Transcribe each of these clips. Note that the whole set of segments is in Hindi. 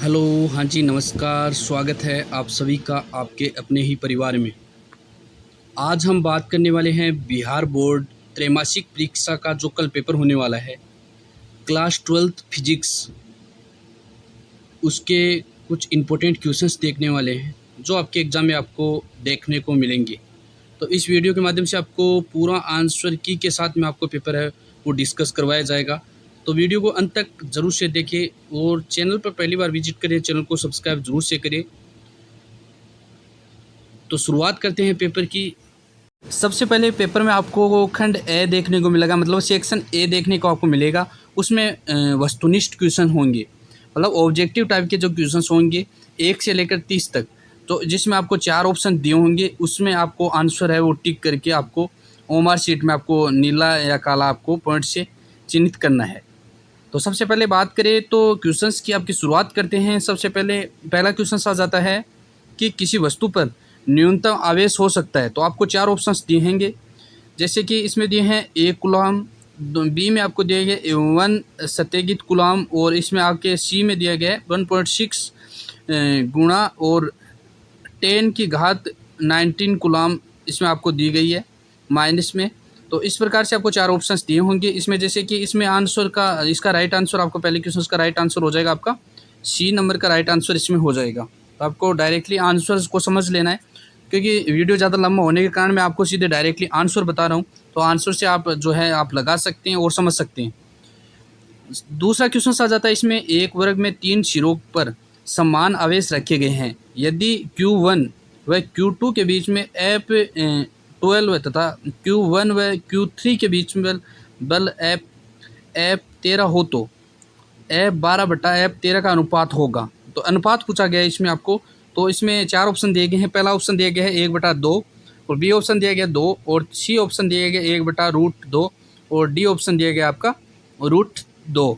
हेलो, हाँ जी, नमस्कार। स्वागत है आप सभी का आपके अपने ही परिवार में। आज हम बात करने वाले हैं बिहार बोर्ड त्रैमासिक परीक्षा का जो कल पेपर होने वाला है, क्लास 12th फिजिक्स, उसके कुछ इम्पोर्टेंट क्वेश्चंस देखने वाले हैं, जो आपके एग्ज़ाम में आपको देखने को मिलेंगे। तो इस वीडियो के माध्यम से आपको पूरा आंसर की के साथ में आपको पेपर है वो डिस्कस करवाया जाएगा। तो वीडियो को अंत तक ज़रूर से देखें और चैनल पर पहली बार विजिट करें, चैनल को सब्सक्राइब ज़रूर से करें। तो शुरुआत करते हैं पेपर की। सबसे पहले पेपर में आपको खंड ए देखने को मिलेगा, मतलब सेक्शन ए देखने को आपको मिलेगा। उसमें वस्तुनिष्ठ क्वेश्चन होंगे, मतलब ऑब्जेक्टिव टाइप के जो क्वेश्चंस होंगे 1 से लेकर 30 तक। तो जिसमें आपको 4 ऑप्शन दिए होंगे, उसमें आपको आंसर है वो टिक करके आपको ओमार शीट में आपको नीला या काला आपको पॉइंट से चिन्हित करना है। तो सबसे पहले बात करें तो क्वेश्चंस की आपकी शुरुआत करते हैं। सबसे पहले पहला क्वेश्चन आ जाता है कि किसी वस्तु पर न्यूनतम आवेश हो सकता है। तो आपको 4 ऑप्शंस दिए होंगे, जैसे कि इसमें दिए हैं 1 कूलम, बी में आपको दिया गया 1 सत्यागित कूलम, और इसमें आपके सी में दिया गया है 1.6 गुणा और 10 की घात 19 कूलम इसमें आपको दी गई है माइनस में। तो इस प्रकार से आपको 4 ऑप्शंस दिए होंगे इसमें, जैसे कि इसमें आंसर का इसका राइट आंसर आपको पहले क्वेश्चन का राइट आंसर हो जाएगा, आपका सी नंबर का राइट आंसर इसमें हो जाएगा। तो आपको डायरेक्टली आंसर को समझ लेना है, क्योंकि वीडियो ज़्यादा लंबा होने के कारण मैं आपको सीधे डायरेक्टली आंसर बता रहा हूँ। तो आंसर से आप जो है आप लगा सकते हैं और समझ सकते हैं। दूसरा क्वेश्चन आ जाता है इसमें, एक वर्ग में 3 सिरों पर समान आवेश रखे गए हैं। यदि Q1 व Q2 के बीच में F12 तथा Q1 व Q3 के बीच में बल F13 हो तो F12/F13 का अनुपात होगा। तो अनुपात पूछा गया है इसमें आपको। तो इसमें 4 ऑप्शन दिए गए हैं। पहला ऑप्शन दिया गया है 1/2, और बी ऑप्शन दिया गया 2, और सी ऑप्शन दिया गया 1/√2, और डी ऑप्शन दिया गया आपका √2।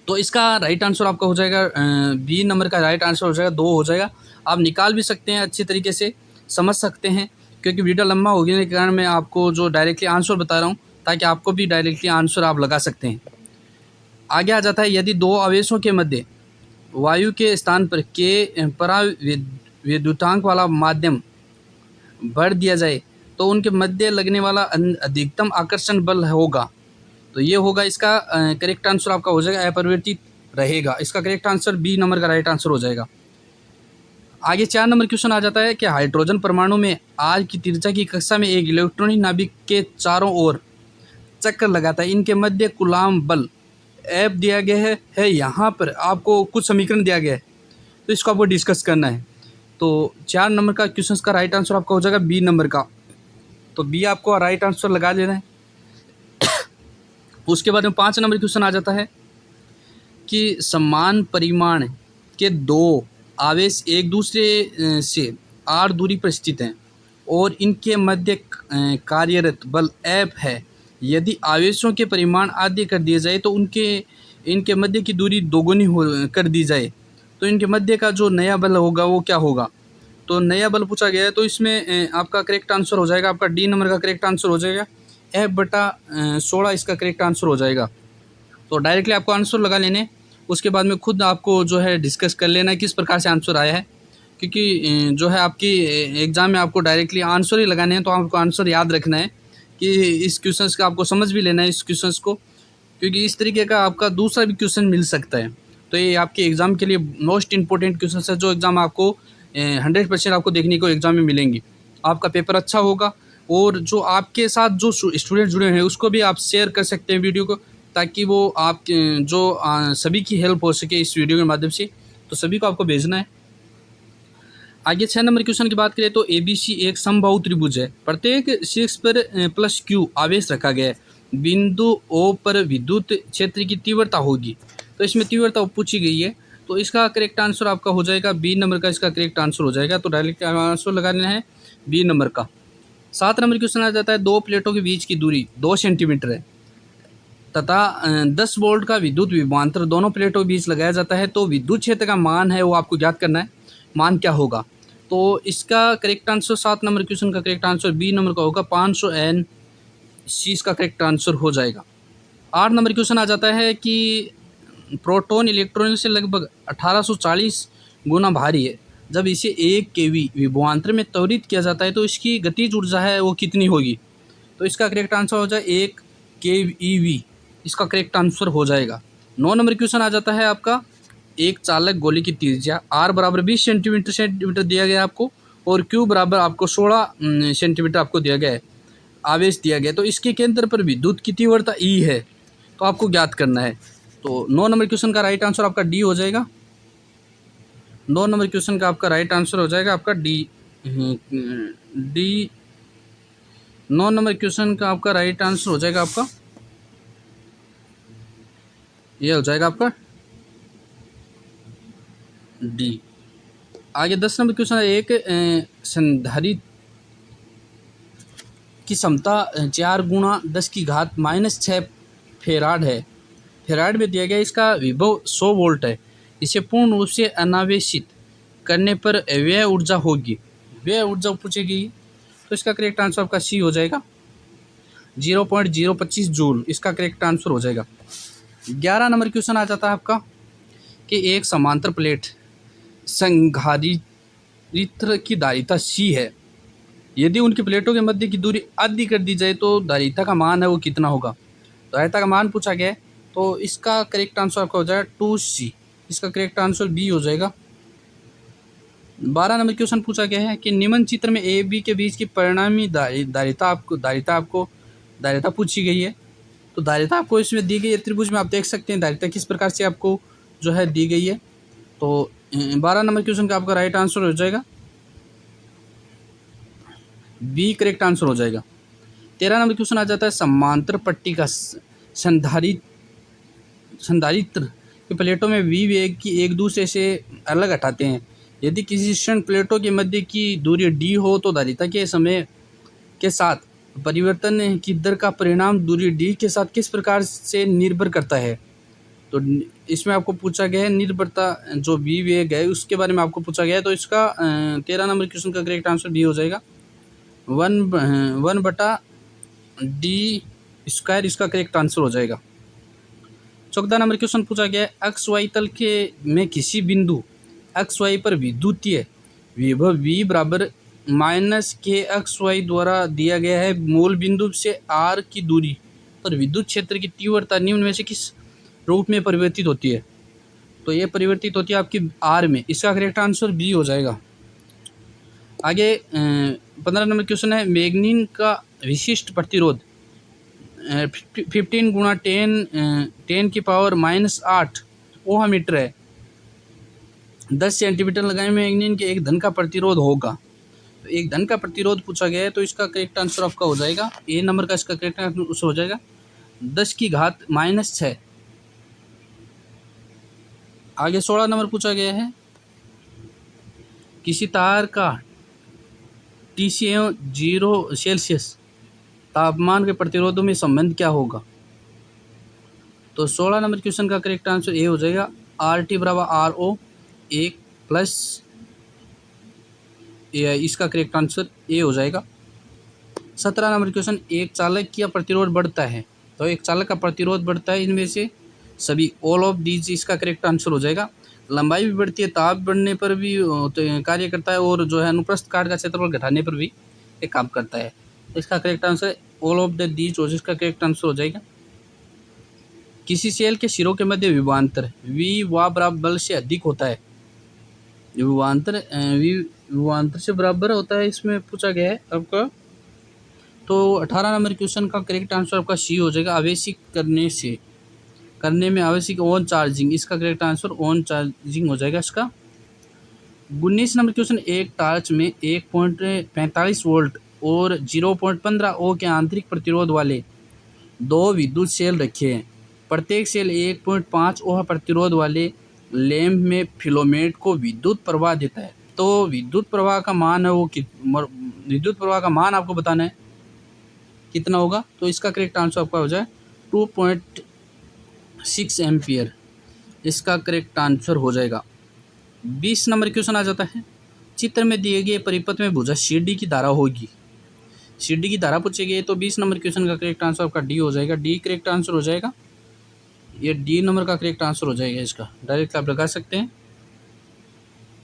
तो इसका राइट आंसर आपका हो जाएगा बी नंबर का राइट आंसर हो जाएगा 2 हो जाएगा। आप निकाल भी सकते हैं, अच्छी तरीके से समझ सकते हैं, क्योंकि वीडियो लंबा हो गया के कारण मैं आपको जो डायरेक्टली आंसर बता रहा हूँ, ताकि आपको भी डायरेक्टली आंसर आप लगा सकते हैं। आगे आ जाता है, यदि 2 आवेशों के मध्य वायु के स्थान पर के पराविद्युतांक वाला माध्यम भर दिया जाए तो उनके मध्य लगने वाला अधिकतम आकर्षण बल होगा। तो ये होगा इसका करेक्ट आंसर आपका हो जाएगा अपरिवर्तित रहेगा। इसका करेक्ट आंसर बी नंबर का राइट आंसर हो जाएगा। आगे 4 नंबर क्वेश्चन आ जाता है कि हाइड्रोजन परमाणु में आर की त्रिज्या की कक्षा में एक इलेक्ट्रॉनिक नाभिक के चारों ओर चक्कर लगाता है। इनके मध्य कूलाम बल एफ दिया गया है यहाँ पर आपको कुछ समीकरण दिया गया है, तो इसको आपको डिस्कस करना है। तो 4 नंबर का क्वेश्चन का राइट आंसर आपका हो जाएगा बी नंबर का। तो बी आपको राइट आंसर लगा लेना है। उसके बाद में 5 नंबर क्वेश्चन आ जाता है कि समान परिमाण के 2 आवेश एक दूसरे से r दूरी पर स्थित हैं और इनके मध्य कार्यरत बल F है। यदि आवेशों के परिमाण आदि कर दिए जाए तो इनके मध्य की दूरी दोगुनी कर दी जाए तो इनके मध्य का जो नया बल होगा वो क्या होगा। तो नया बल पूछा गया है, तो इसमें आपका करेक्ट आंसर हो जाएगा, आपका डी नंबर का करेक्ट आंसर हो जाएगा F/16 इसका करेक्ट आंसर हो जाएगा। तो डायरेक्टली आपको आंसर लगा लेने, उसके बाद में खुद आपको जो है डिस्कस कर लेना है किस प्रकार से आंसर आया है, क्योंकि जो है आपकी एग्ज़ाम में आपको डायरेक्टली आंसर ही लगाने हैं। तो आपको आंसर याद रखना है कि इस क्वेश्चन का आपको समझ भी लेना है इस क्वेश्चन को, क्योंकि इस तरीके का आपका दूसरा भी क्वेश्चन मिल सकता है। तो ये आपके एग्ज़ाम के लिए मोस्ट इंपॉर्टेंट क्वेश्चन है, जो एग्ज़ाम आपको 100% आपको देखने को एग्ज़ाम में मिलेंगे। आपका पेपर अच्छा होगा, और जो आपके साथ जो स्टूडेंट जुड़े हैं उसको भी आप शेयर कर सकते हैं वीडियो को, ताकि वो आप जो सभी की हेल्प हो सके इस वीडियो के माध्यम से। तो सभी को आपको भेजना है। आगे 6 नंबर क्वेश्चन की बात करें तो ABC एक समबाहु त्रिभुज है। प्रत्येक शीर्ष पर प्लस Q आवेश रखा गया है। बिंदु O पर विद्युत क्षेत्र की तीव्रता होगी। तो इसमें तीव्रता पूछी गई है, तो इसका करेक्ट आंसर आपका हो जाएगा बी नंबर का, इसका करेक्ट आंसर हो जाएगा। तो डायरेक्ट आंसर लगा लेना है बी नंबर का। 7 नंबर क्वेश्चन आ जाता है, 2 प्लेटों के बीच की दूरी 2 सेंटीमीटर है तथा 10 वोल्ट का विद्युत विभवांतर दोनों प्लेटों के बीच लगाया जाता है। तो विद्युत क्षेत्र का मान है वो आपको ज्ञात करना है, मान क्या होगा। तो इसका करेक्ट आंसर 7 नंबर क्वेश्चन का करेक्ट आंसर बी नंबर का होगा 500 N, सी इसका करेक्ट आंसर हो जाएगा। 8 नंबर क्वेश्चन आ जाता है कि प्रोटॉन इलेक्ट्रॉन से लगभग 1840 गुना भारी है। जब इसे 1 केवी विभवांतर में त्वरित किया जाता है तो इसकी गतिज ऊर्जा है वो कितनी होगी? तो इसका करेक्ट आंसर हो जाए 1 केवी, इसका करेक्ट आंसर हो जाएगा। 9 नंबर क्वेश्चन आ जाता है आपका, एक चालक गोली की त्रिज्या r बराबर 20 सेंटीमीटर दिया गया है आपको, और q बराबर आपको 16 सेंटीमीटर आपको दिया गया है, आवेश दिया गया है। तो इसके केंद्र पर विद्युत की तीव्रता E है, तो आपको ज्ञात करना है। तो 9 नंबर क्वेश्चन का राइट आंसर आपका डी हो जाएगा। 9 नंबर क्वेश्चन का आपका राइट आंसर हो जाएगा आपका डी। 9 नंबर क्वेश्चन का आपका राइट आंसर हो जाएगा आपका, ये हो जाएगा आपका डी। आगे 10 नंबर क्वेश्चन है, एक संधारित्र की क्षमता 4 गुणा 10 की घात -6 फेराड है, फेराड में दिया गया। इसका विभव 100 वोल्ट है। इसे पूर्ण रूप से अनावेशित करने पर व्यय ऊर्जा होगी, व्यय ऊर्जा पूछेगी। तो इसका करेक्ट आंसर आपका सी हो जाएगा, 0.025 जूल, इसका करेक्ट आंसर हो जाएगा। 11 नंबर क्वेश्चन आ जाता है आपका कि एक समांतर प्लेट संधारित्र की धारिता सी है, यदि उनकी प्लेटों के मध्य की दूरी आधी कर दी जाए तो धारिता का मान है वो कितना होगा? तो धारिता का मान पूछा गया है, तो इसका करेक्ट आंसर आपका हो जाएगा 2C, इसका करेक्ट आंसर बी हो जाएगा। 12 नंबर क्वेश्चन पूछा गया है कि निम्न चित्र में ए बी के बीच की परिणामी धारिता पूछी गई है। तो धारिता आपको इसमें दी गई है, त्रिभुज में आप देख सकते हैं धारिता किस प्रकार से आपको जो है दी गई है। तो 12 नंबर क्वेश्चन का आपका राइट आंसर हो जाएगा बी, करेक्ट आंसर हो जाएगा। 13 नंबर क्वेश्चन आ जाता है, समांतर पट्टी का संधारित्र की प्लेटों में वी वेग की एक दूसरे से अलग हटाते हैं। यदि किसी क्षण प्लेटों के मध्य की दूरी डी हो तो धारिता के समय के साथ परिवर्तन की दर का परिणाम दूरी डी के साथ किस प्रकार से निर्भर करता है? तो इसमें आपको पूछा गया है निर्भरता, जो वी वेग है उसके बारे में आपको पूछा गया है। तो इसका 13 नंबर क्वेश्चन का करेक्ट आंसर बी हो जाएगा, 1/d², इसका करेक्ट आंसर हो जाएगा। 14 नंबर क्वेश्चन पूछा गया है, एक्स वाई तल के में किसी बिंदु एक्स वाई पर विद्युतीय विभव v बराबर -kxy द्वारा दिया गया है। मूल बिंदु से r की दूरी पर विद्युत क्षेत्र की तीव्रता निम्न में से किस रूप में परिवर्तित होती है? तो ये परिवर्तित होती है आपकी r में, इसका करेक्ट आंसर बी हो जाएगा। आगे 15 नंबर क्वेश्चन है, मैग्नीन का विशिष्ट प्रतिरोध 15 गुणा 10 की पावर -8 ओहम मीटर है। 10 सेंटीमीटर लगाए मैग्नीन के एक धन का प्रतिरोध होगा। तो एक धन का प्रतिरोध पूछा गया है, तो इसका करेक्ट आंसर आपका हो जाएगा ए नंबर का, इसका करेक्ट आंसर हो जाएगा 10 की घात -6। आगे 16 नंबर पूछा गया है, किसी तार का Tc एवं 0 सेल्सियस तापमान के प्रतिरोधों में संबंध क्या होगा? तो 16 नंबर क्वेश्चन का करेक्ट आंसर ए हो जाएगा, RT बराबर RO 1 प्लस, इसका करेक्ट आंसर ए हो जाएगा। 17 नंबर क्वेश्चन, एक चालक का प्रतिरोध बढ़ता है, तो एक चालक का प्रतिरोध बढ़ता है इनमें से सभी, ऑल ऑफ दीज, इसका करेक्ट आंसर हो जाएगा। लंबाई भी बढ़ती है, ताप बढ़ने पर भी तो कार्य करता है, और जो है अनुप्रस्थ काट का क्षेत्रफल घटाने पर भी एक काम करता है। तो इसका correct answer all of the these, इसका करेक्ट आंसर हो जाएगा। किसी सेल के सिरों के मध्य विभवांतर वी बराबर बल से अधिक होता है, विभवांतर से बराबर होता है, इसमें पूछा गया है आपका। तो 18 नंबर क्वेश्चन का करेक्ट आंसर आपका सी हो जाएगा, आवेशित करने में आवश्यक ऑन चार्जिंग, इसका करेक्ट आंसर ऑन चार्जिंग हो जाएगा इसका। 19 नंबर क्वेश्चन, एक टार्च में 1.45 वोल्ट और 0.15 ओ के आंतरिक प्रतिरोध वाले 2 विद्युत सेल रखे हैं। प्रत्येक सेल 1.5 ओह प्रतिरोध वाले लैंप में फिलामेंट को विद्युत प्रवाह देता है। तो विद्युत प्रवाह का मान है वो विद्युत प्रवाह का मान आपको बताना है कितना होगा। तो इसका करेक्ट आंसर आपका हो जाए 2.6 एम्पियर, इसका करेक्ट आंसर हो जाएगा। 20 नंबर क्वेश्चन आ जाता है, चित्र में दिए गए परिपथ में भुजा CD की धारा होगी, CD की धारा पूछी गई है। तो 20 नंबर क्वेश्चन का करेक्ट आंसर आपका डी हो जाएगा, डी करेक्ट आंसर हो जाएगा। ये डी नंबर का करेक्ट आंसर हो जाएगा इसका, डायरेक्ट आप लगा सकते हैं।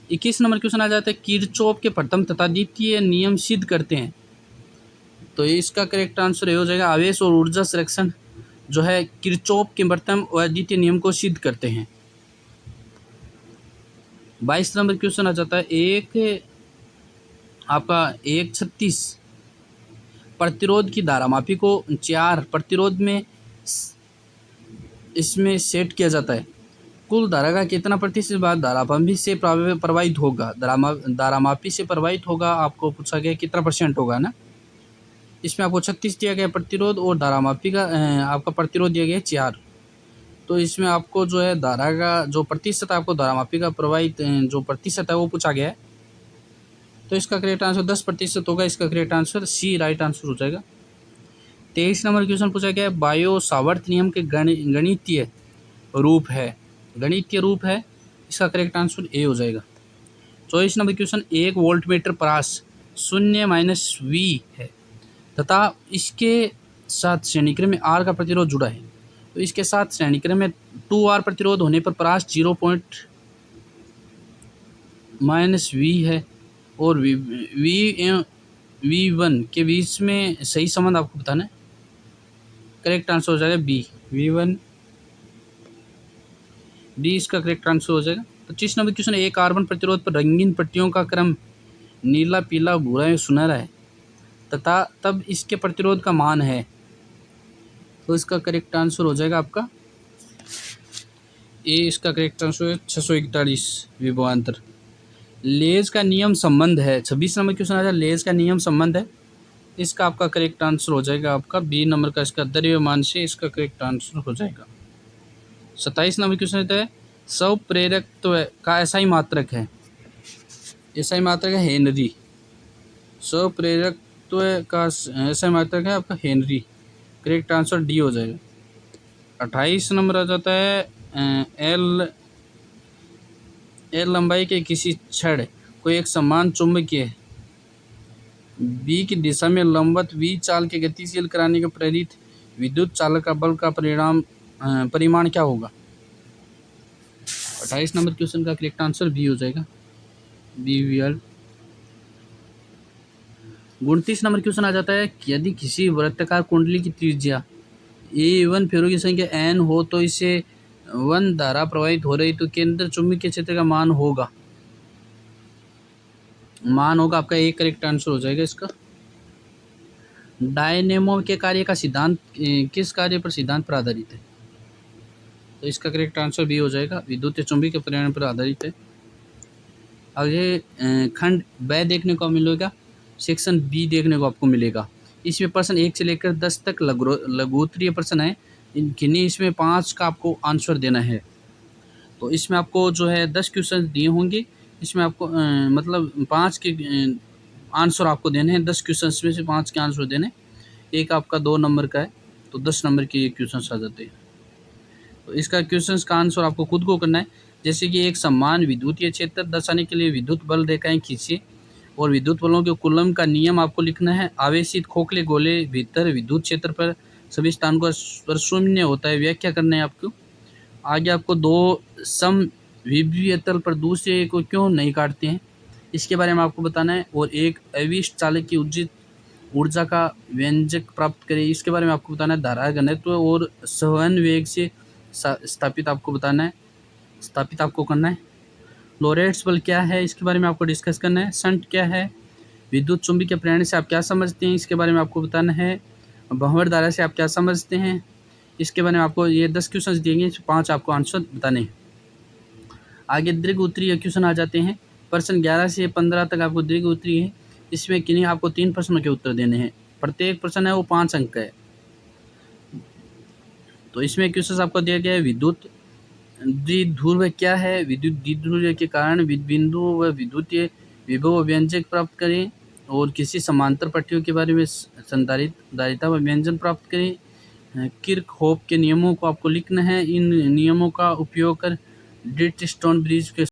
21 नंबर क्वेश्चन आ जाता है, किरचॉफ के प्रथम तथा द्वितीय नियम सिद्ध करते हैं। तो इसका करेक्ट आंसर ये हो जाएगा, आवेश और ऊर्जा संरक्षण जो है किरचॉफ के प्रथम और द्वितीय नियम को सिद्ध करते हैं। 22 नंबर क्वेश्चन आ जाता है, आपका 136 प्रतिरोध की धारामापी को 4 प्रतिरोध में इसमें सेट किया जाता है। कुल धारा का कितना प्रतिशत भाग धारामापी से प्रवाहित होगा, धारामापी से प्रवाहित होगा, आपको पूछा गया कितना % होगा ना। इसमें आपको 36 दिया गया प्रतिरोध और धारामापी का आपका प्रतिरोध दिया गया 4। तो इसमें आपको जो है धारा का जो प्रतिशत आपको धारामापी का प्रवाहित जो प्रतिशत है वो पूछा गया है। तो इसका करेक्ट आंसर 10% होगा। इसका correct answer C right answer हो जाएगा। 23 नंबर क्वेश्चन पूछा गया है, बायो सावर्त नियम के गणितीय रूप है, गणितीय रूप है। इसका करेक्ट आंसर ए हो जाएगा। 24 नंबर क्वेश्चन, 1 वोल्टमीटर परास 0 - V है तथा इसके साथ श्रेणीक्रम में R का प्रतिरोध जुड़ा है। तो इसके साथ श्रेणीक्रम में 2R प्रतिरोध होने पर परास 0 -V है और V1 के बीच में सही संबंध आपको बताना है। करेक्ट आंसर हो जाएगा बी, V1 डी इसका करेक्ट आंसर हो जाएगा। 25 नंबर क्वेश्चन, एक कार्बन प्रतिरोध पर रंगीन पट्टियों का क्रम नीला, पीला, भूरा या सुनहरा है तथा तब इसके प्रतिरोध का मान है। तो इसका करेक्ट आंसर हो जाएगा आपका ए, इसका करेक्ट आंसर है 641 विभवांतर। लेज का नियम संबंध है। 26 नंबर क्वेश्चन आ जाए, लेज का नियम संबंध है। इसका आपका करेक्ट आंसर हो जाएगा आपका बी नंबर का, इसका द्रव्यमान से इसका करेक्ट आंसर हो जाएगा। 27 नंबर क्वेश्चन आता है, स्वप्रेरकत्व का एसआई मात्रक है। एसआई मात्रक है हेनरी। स्वप्रेरकत्व का एसआई मात्रक है आपका हेनरी। करेक्ट आंसर डी हो जाएगा। 28 नंबर आ जाता है, एल लंबाई के किसी छड़ को एक समान चुंबकीय बी की दिशा में लंबवत V चाल के गतिशील कराने के प्रेरित विद्युत चालक का बल का परिमाण क्या होगा। 28 नंबर क्वेश्चन का करेक्ट आंसर बी हो जाएगा, BVL। 29 नंबर क्वेश्चन आ जाता है, यदि किसी वृत्ताकार कुंडली की त्रिज्या A1 फेरों की संख्या n हो तो इसे 1 धारा प्रवाहित हो रही तो केंद्र चुंबकीय क्षेत्र का मान होगा आपका एक करेक्ट आंसर हो जाएगा इसका। डायनेमो के कार्य का सिद्धांत किस कार्य पर सिद्धांत पर आधारित है। तो इसका करेक्ट आंसर बी हो जाएगा, विद्युत चुंबकीय के परिणाम पर आधारित है। आगे खंड ब देखने को मिलेगा, सेक्शन बी देखने को आपको मिलेगा। इसमें प्रश्न 1 से लेकर 10 तक लघुत्तरीय प्रश्न है। किन्हीं इसमें 5 का आपको आंसर देना है। तो इसमें आपको जो है 10 क्वेश्चन दिए होंगे। इसमें आपको मतलब 5 के आंसर आपको देने हैं। 10 क्वेश्चन में से 5 के आंसर देने। एक आपका 2 नंबर का है तो 10 नंबर के ये क्वेश्चन आ जाते हैं। तो इसका क्वेश्चन का आंसर आपको खुद को करना है। जैसे कि एक समान विद्युतीय क्षेत्र दर्शाने के लिए विद्युत बल रेखाएं खींचिए और विद्युत बलों के कूलम का नियम आपको लिखना है। आवेशित खोखले गोले भीतर विद्युत क्षेत्र पर सभी स्थान पर शून्य होता है, व्याख्या करना है आपको। आगे आपको 2 समविभीय तल पर दूसरे को क्यों नहीं काटते हैं इसके बारे में आपको बताना है। और एक अविष्ट चालक की उचित ऊर्जा का व्यंजक प्राप्त करें इसके बारे में आपको बताना है। धारा घनत्व और संवहन वेग से स्थापित आपको बताना है, स्थापित आपको करना है। लोरेंट्ज़ बल क्या है इसके बारे में आपको डिस्कस करना है। शंट क्या है, विद्युत चुंबकीय के प्रेरण से आप क्या समझते हैं इसके बारे में आपको बताना है। भंवर धारा से आप क्या समझते हैं इसके बारे में आपको ये 10 क्वेश्चन दिएंगे, 5 आपको आंसर बताने हैं। आगे दीर्घ उत्तरीय क्वेश्चन आ जाते हैं। प्रश्न 11 से 15 तक आपको दीर्घ उत्तरीय है। इसमें किन्हीं आपको 3 प्रश्नों के उत्तर देने हैं। प्रत्येक प्रश्न है वो 5 अंक का है। तो इसमें क्वेश्चन आपको दिया गया है, विद्युत द्विध्रुव क्या है, विद्युत द्विध्रुव के कारण बिंदु व विद्युतीय विभव व्यंजक प्राप्त करें और किसी समांतर पट्टियों के बारे में संधारिता व व्यंजन प्राप्त करें। किर्चहॉफ के नियमों को आपको लिखना है। इन नियमों का उपयोग कर ड्रिफ्ट स्टोन ब्रिज के